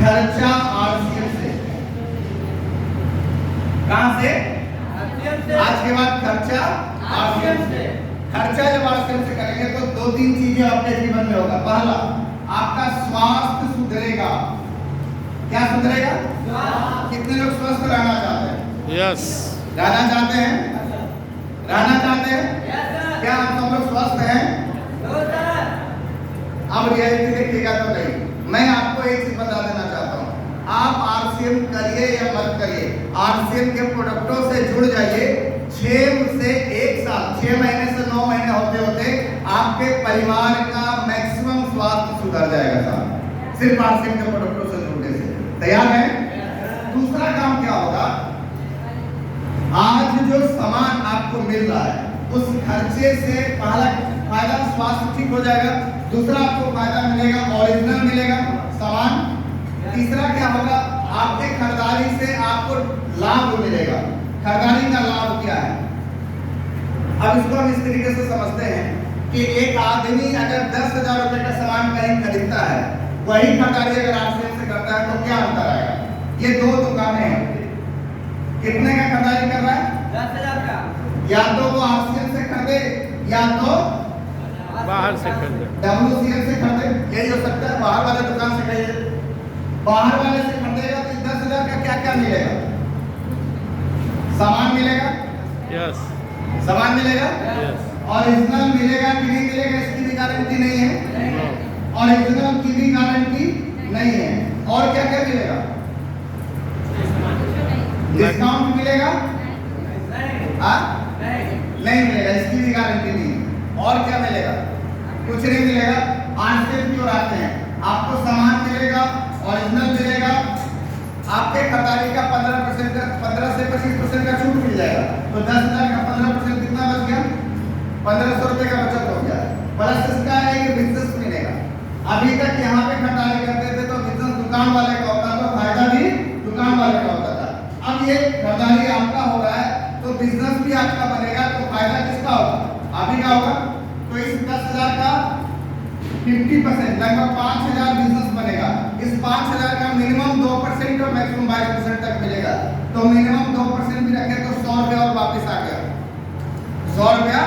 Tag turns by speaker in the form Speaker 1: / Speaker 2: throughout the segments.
Speaker 1: खर्चा आरसीएम से। कहां से? आज के बाद खर्चा आरसीएम से। खर्चा जब आरसीएम से करेंगे तो दो तीन चीजें आपके जीवन में होगा। पहला, आपका स्वास्थ्य सुधरेगा। क्या सुधरेगा? कितने लोग स्वस्थ रहना चाहते हैं?
Speaker 2: यस।
Speaker 1: रहना चाहते हैं? रहना चाहते हैं? क्या हम सब लोग स्वस्थ हैं? अब रियलिटी देखिएगा तो नहीं। मैं आपको एक चीज बता देना चाहता हूँ, आप आरसीएम करिए या मत करिए, आरसीएम के प्रोडक्टों से जुड़ जाइए। 6 से 1 साल, 6 महीने से 9 महीने होते होते आपके परिवार का मैक्सिमम स्वास्थ्य सुधर जाएगा साहब, सिर्फ आरसीएम के प्रोडक्टों से जुड़ने से। तैयार है? दूसरा काम क्या होगा, आज जो सामान आपको मिल रहा है उस खर्चे से पहला फायदा स्वास्थ्य ठीक हो जाएगा, दूसरा आपको फायदा मिलेगा, ओरिजिनल मिलेगा सामान, तीसरा क्या होगा, आपके खरीदारी से आपको लाभ मिलेगा। खरीदारी का लाभ क्या है? अब इसको हम इस तरीके से समझते हैं कि एक आदमी अगर 10,000 रुपए का सामान कहीं खरीदता है, वही खरीदारी अगर आरसीएम से करता है तो क्या अंतर आएगा? ये दो दुकानें हैं, कितने का खरीदारी कर रहा है?
Speaker 3: 10,000 का।
Speaker 1: या तो वो आरसीएम से खरीदे या तो
Speaker 2: बाहर से खरीदे,
Speaker 1: डब्ल्यूसीएम से खरीदे। यही हो सकता है। बाहर वाले दुकान से खरीदे, बाहर वाले से खरीदेगा तो 10,000 का क्या क्या मिलेगा? सामान मिलेगा,
Speaker 2: यस,
Speaker 1: सामान मिलेगा,
Speaker 2: यस,
Speaker 1: ओरिजिनल मिलेगा कि नहीं मिलेगा इसकी भी गारंटी नहीं है, ओरिजिनल की भी गारंटी नहीं है। और क्या क्या मिलेगा? डिस्काउंट मिलेगा? नहीं मिलेगा, इसकी भी गारंटी नहीं है। और क्या मिलेगा? कुछ नहीं मिलेगा। आरसीएम क्यों आते हैं? आपको सामान मिलेगा, ओरिजिनल मिलेगा, आपके खरीदारी का 15 से 25% का छूट मिल जाएगा। तो 10,000 का 15% कितना बच गया? 1,500 रुपए का बचत हो गया। प्लस इसका है कि बिजनेस मिलेगा। अभी तक यहाँ पे खरीदारी करते थे तो बिजनेस दुकान वाले का होता था, फायदा भी दुकान वाले का होता था। अब ये खरीदारी आपका हो रहा है तो बिजनेस भी आपका बनेगा, तो फायदा किसका होगा? आप ही का होगा। तो इस 10,000 का 50% लगभग 5,000 बिजनेस बनेगा। इस 5,000 का मिनिमम 2% और मैक्सिमम 22% तक मिलेगा। तो मिनिमम 2% भी रखे तो 100 रुपया और वापस आ गया, 100 रुपया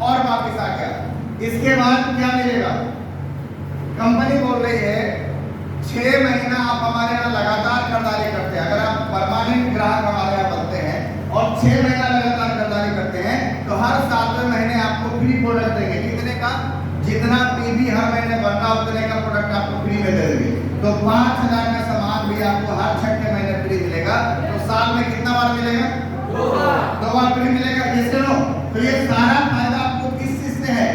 Speaker 1: और वापस आ गया। इसके बाद क्या मिलेगा? कंपनी बोल रही है 6 महीना आप हमारे यहाँ लगातार खरीदारी करते हैं, अगर आप परमानेंट ग्राहक हमारे यहाँ बनते हैं और 6 महीना लगातार खरीदारी करते हैं तो हर 7वें महीने आपको फ्री प्रोडक्ट देंगे। कितने का? जितना पीवी हर महीने बनता उतने का प्रोडक्ट आपको फ्री में दे देंगे। तो 5,000 का सामान भी आपको हर 6वें महीने फ्री मिलेगा। तो साल में कितना बार मिलेगा? 2 बार फ्री मिलेगा। जैसे लो, तो ये सारा फायदा आपको किस चीज से है?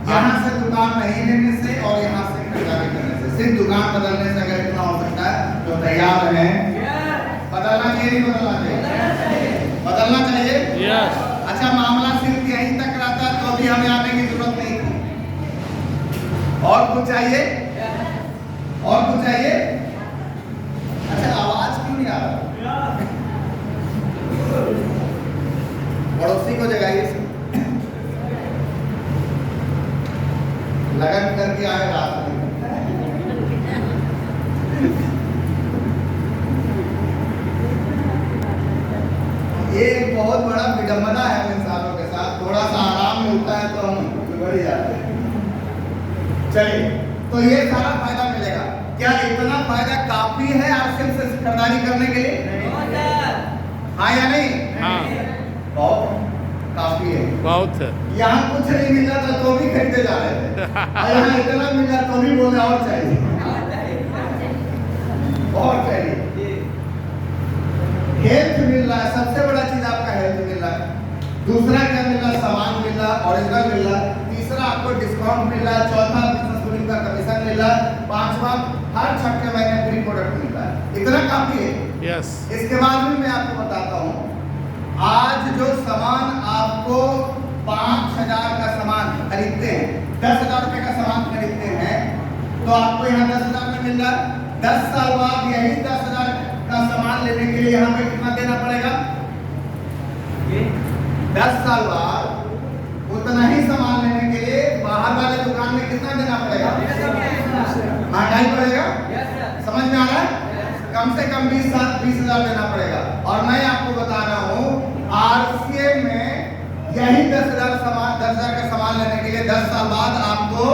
Speaker 1: यहाँ से दुकान नहीं लेने से और यहाँ से खरीदारी करने से। सिर्फ दुकान बदलने से अगर इतना हो सकता है तो तैयार है? बदलना चाहिए नहीं बदलना चाहिए? बदलना चाहिए।
Speaker 2: यस।
Speaker 1: अच्छा, मामला सिर्फ यहीं तक रहता तो अभी हमें आने की जरूरत नहीं थी। और कुछ चाहिए? और कुछ चाहिए? अच्छा, आवाज क्यों नहीं आ रहा? पड़ोसी को जगाइए, लगन करके आए रात में। ये एक बहुत बड़ा विडंबना है इंसानों के साथ। थोड़ा सा आराम मिलता है तो हम बिगड़ जाते हैं। चलिए, तो ये सारा फायदा मिलेगा। क्या इतना फायदा काफी है आरसीएम से खरीदारी करने के लिए? हाँ या नहीं?
Speaker 2: हाँ,
Speaker 1: बहुत काफी है।
Speaker 2: बहुत है।
Speaker 1: यहाँ कुछ नहीं मिल रहा था तो भी खरीदते जा रहे थे, और यहाँ इतना मिल रहा तो भी बोले और चाहिए, और चाहिए। हेल्थ मिल रहा है, सबसे बड़ा चीज आपका हेल्थ मिल रहा है। दूसरा क्या मिल रहा है? सामान मिल रहा है, ओरिजिनल मिल रहा है। तीसरा आपको डिस्काउंट मिल रहा है। चौथा बिजनेस रूलिंग का कमीशन मिल रहा है। पांचवा हर 6वें महीने फ्री प्रोडक्ट मिल रहा है। इतना काफी है।
Speaker 2: यस।
Speaker 1: इसके बाद भी मैं आपको बताता हूँ, आज जो सामान आपको 5,000 का सामान खरीदते हैं, 10,000 रुपए का सामान खरीदते हैं तो आपको यहाँ 10,000 में मिल रहा है। 10 साल बाद यही 10,000 का सामान लेने के लिए यहाँ पे कितना देना पड़ेगा? 10 साल बाद उतना ही सामान लेने के लिए बाहर वाले दुकान में कितना देना पड़ेगा? महंगाई बढ़ेगा। समझ में आ रहा है? कम से कम 20,000 देना पड़ेगा। और मैं आपको बता रहा हूँ आरसीएम में यही 10,000 का सामान लेने के लिए 10 साल बाद आपको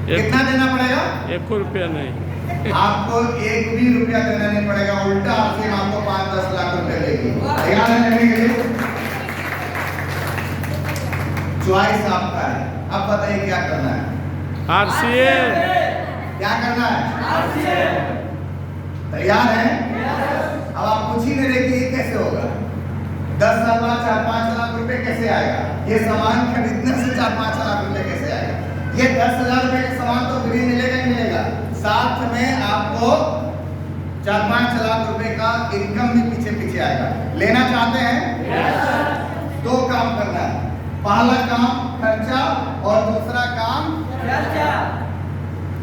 Speaker 1: कितना देना पड़ेगा?
Speaker 2: 1 रुपया नहीं।
Speaker 1: आपको 1 भी रुपया देना नहीं पड़ेगा, उल्टा आरसीएम आपको 5-10 लाख रुपए देगी। तैयार है लेने के लिए? चॉइस आपका है। अब बताइए क्या करना है?
Speaker 2: आरसीएम।
Speaker 1: क्या करना है? तैयार है? अब आप कुछ ही नहीं देखिए कैसे होगा। 10 साल बाद 4-5 लाख रुपए कैसे आएगा? ये सामान खरीदने से 4-5 लाख रुपए कैसे आएगा? ये 10,000 रुपए का सामान तो फ्री मिलेगा ही मिलेगा, साथ में आपको 4-5 लाख रुपए का इनकम भी पीछे आएगा। लेना चाहते हैं? 2 काम करना है। पहला काम खर्चा और दूसरा काम खर्चा।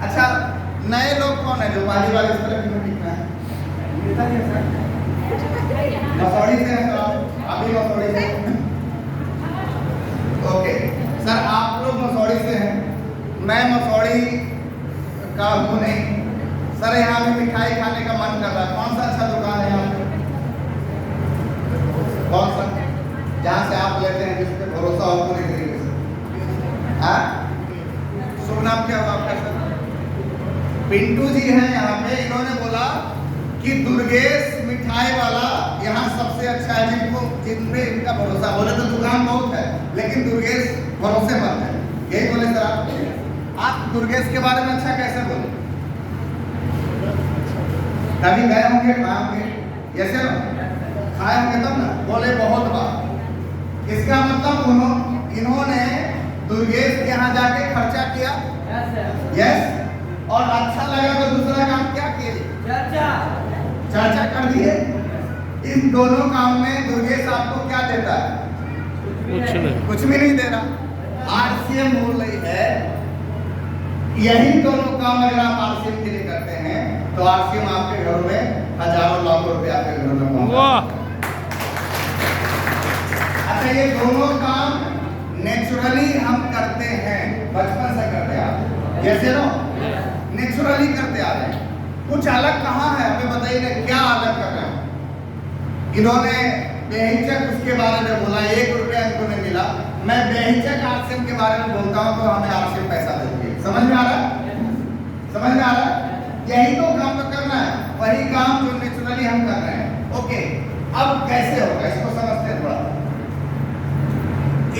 Speaker 1: अच्छा, नए लोग कौन है जो पहली बार इस तरह की मीटिंग में है? मसौड़ी से है सर, अभी मसौड़ी से। ओके सर, आप लोग मसौड़ी से हैं, मैं मसौड़ी का हूँ नहीं। सर यहाँ पे मिठाई खाने का मन कर रहा है, कौन सा अच्छा दुकान है यहाँ पे? कौन सा जहाँ से आप लेते हैं, जिस पे भरोसा हो पूरी तरीके से? हाँ, शुभ नाम क्या होगा आपका सर? पिंटू जी हैं यहाँ पे। इन्होंने बोला कि दुर्गेश मिठाई वाला यहाँ सबसे अच्छा है, जिनपे इनका भरोसा। बोले तो दुकान बहुत है लेकिन दुर्गेश भरोसेमंद है, यही बोले सर आप दुर्गेश के बारे में अच्छा कैसे बोले? कभी गए होंगे, खाए होंगे, ऐसे ना खाए होंगे तब ना बोले बहुत बार। इसका मतलब इन्होंने दुर्गेश के यहाँ जाके खर्चा किया, यस, और अच्छा लगा तो दूसरा काम क्या किए? चर्चा कर दिए। इन दोनों काम में दुर्गेश आपको क्या देता है? कुछ भी नहीं दे रहा। आरसीएम बोल रही है यही दोनों काम अगर आप आरसीएम के लिए करते हैं तो आरसीएम आपके घरों में हजारों लाखों रुपए आपके घरों में पहुंचा। अच्छा, ये दोनों काम नेचुरली हम करते हैं, बचपन से करते आ रहे हैं, जैसे नो नेचुरली करते आ रहे हैं। कुछ अलग कहाँ है हमें बताइए ना, क्या अलग कर रहे हैं? इन्होंने बेहिचक उसके बारे में बोला, 1 रुपया इनको नहीं मिला। मैं बेहिचक आरसीएम के बारे में बोलता हूँ तो हमें आरसीएम पैसा देती है। समझ में आ रहा है? समझ में आ रहा है? यही तो काम तो करना है, वही काम जो नेचुरली हम कर रहे हैं। ओके, अब कैसे होगा इसको समझते हैं थोड़ा।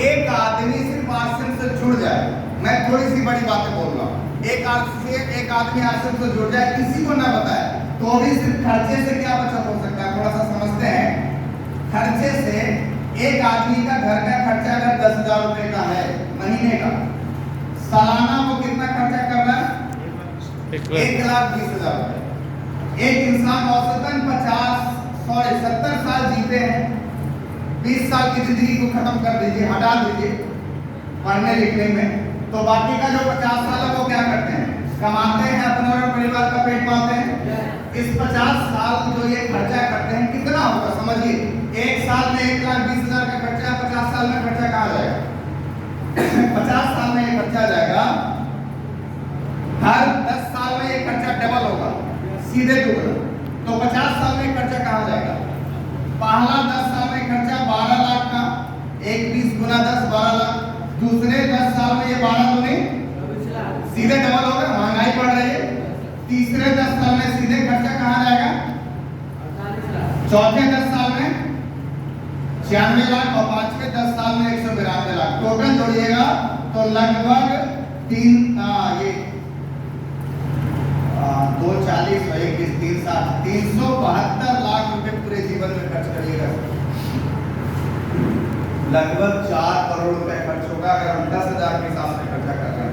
Speaker 1: एक आदमी सिर्फ आरसीएम से जुड़ जाए, मैं थोड़ी सी बड़ी बातें बोल रहा हूँ, एक आदमी आरसीएम से जुड़ जाए, किसी को ना बताए, तो भी सिर्फ खर्चे से क्या बचत हो सकता है? थोड़ा सा समझते हैं। खर्चे से एक आदमी का घर का खर्चा अगर 10,000 रुपए का है महीने का, सालाना वो कितना खर्चा कर रहा है? 1,20,000 रुपए। एक इंसान औसतन 70 साल जीते हैं। 20 साल की जिंदगी को खत्म कर दीजिए, हटा दीजिए पढ़ने लिखने में, तो बाकी का जो 50 साल है वो क्या करते हैं? कमाते हैं, अपने और परिवार का पेट पालते हैं। इस 50 साल जो ये खर्चा करते हैं कितना होगा समझिए। एक साल में 1,20,000 का खर्चा, 50 साल में खर्चा कहाँ जाएगा? 50 साल में ये खर्चा जाएगा, हर 10 साल में ये खर्चा डबल होगा, सीधे दुगना। तो 50 साल में खर्चा कहाँ जाएगा? पहला 10 साल में खर्चा 12 लाख का, 20 गुना 10 12 लाख। दूसरे 10 साल में ये 12 दूनी सीधे डबल होगा, महंगाई बढ़ रही है। तीसरे 10 साल में सीधे खर्चा कहाँ जाएगा? चौथे 10 साल में 96 लाख और पांचवे 10 साल में 192 लाख। टोटल जोड़िएगा तो लगभग 372 लाख रुपए पूरे जीवन में खर्च करिएगा। लगभग 4 करोड़ रुपए खर्च होगा अगर हम 10,000 के हिसाब से खर्चा कर रहे हैं।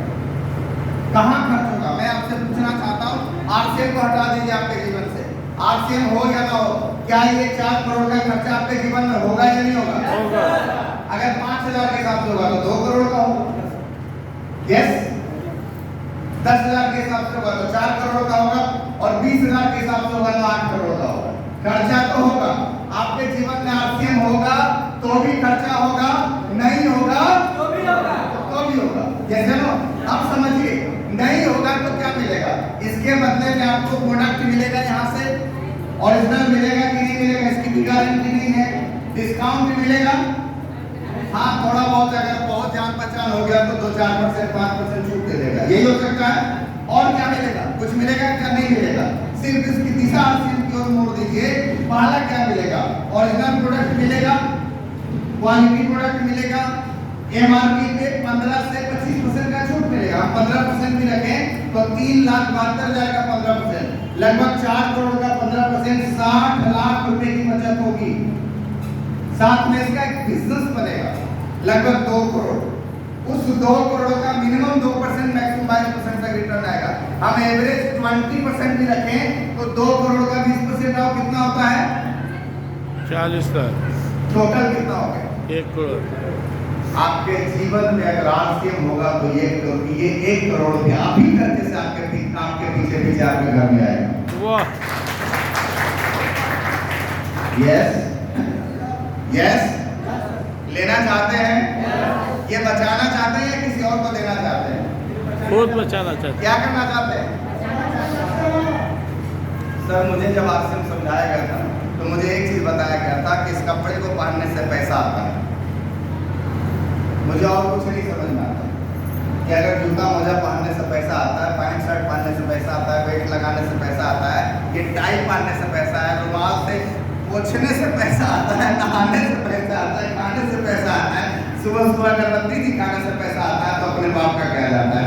Speaker 1: कहाँ खर्च होगा? मैं आपसे पूछना चाहता हूँ, आरसीएम को हटा दीजिए आपके जीवन से, आरसीएम हो या ना हो, क्या ये 4 करोड़ का खर्चा आपके जीवन में होगा या नहीं होगा? अगर 5,000 के हिसाब से होगा तो 2 करोड़ का होगा, यस। 10,000 के हिसाब से होगा तो 4 करोड़ का होगा, और 20,000 के हिसाब से होगा तो 8 करोड़ का होगा। खर्चा तो होगा आपके जीवन में, आरसीएम होगा तो भी खर्चा होगा, नहीं होगा तो भी होगा, जैसे नो। अब समझिए, नहीं होगा तो क्या मिलेगा? इसके बदले में आपको प्रोडक्ट मिलेगा यहाँ से ओरिजिनल मिलेगा कि नहीं मिलेगा इसकी भी गारंटी नहीं है। डिस्काउंट भी मिलेगा, हाँ थोड़ा बहुत, अगर बहुत जान पहचान हो गया तो 2-4%, 5% छूट दे देगा, यही हो सकता है। और क्या मिलेगा, कुछ मिलेगा क्या, नहीं मिलेगा। सिर्फ इसकी दिशा सिर्फ की ओर मोड़ दीजिए। पहला क्या मिलेगा, ओरिजिनल प्रोडक्ट मिलेगा, क्वालिटी प्रोडक्ट मिलेगा, एमआरपी पे 15 से 25% का छूट मिलेगा। 15% भी रखें तो 3,72,000 का 15%, लगभग 4 करोड़ का 15%, 60 लाख रुपए की बचत होगी। साथ में इसका एक बिजनेस बनेगा, लगभग 2 करोड़। उस 2 करोड़ का मिनिमम 2%, मैक्सिमम 22% तक रिटर्न आएगा। हम एवरेज 20% भी रखें तो 2 करोड़ का 20% आओ कितना होता है,
Speaker 2: 40 लाख,
Speaker 1: टोटल कितना हो गया,
Speaker 2: 1 करोड़।
Speaker 1: आपके जीवन में अगर आरसीएम होगा तो ये 1 करोड़ भी आप ही करके से आपके पीछे पीछे आपके घर में आएगा।
Speaker 2: वाह,
Speaker 1: यस यस, लेना चाहते हैं, ये बचाना चाहते हैं या किसी और को देना चाहते हैं,
Speaker 2: खुद बचाना चाहते
Speaker 1: क्या करना चाहते हैं। सर मुझे जब आरसीएम समझाया गया था तो मुझे एक चीज बताया गया था कि इस कपड़े को पहनने से पैसा आता है। मुझे और कुछ नहीं समझ में आता कि अगर जूता मोजा पहनने से पैसा आता है, पैंट शर्ट पहनने से पैसा आता है, बेल्ट लगाने से पैसा आता है, ये टाई पहनने से पैसा है, रुमाल से पोंछने से पैसा आता है, नहाने से पैसा आता है, खाने से पैसा आता है, सुबह सुबह अगरबत्ती दिखाने से पैसा आता है, तो अपने बाप का कहा जाता है।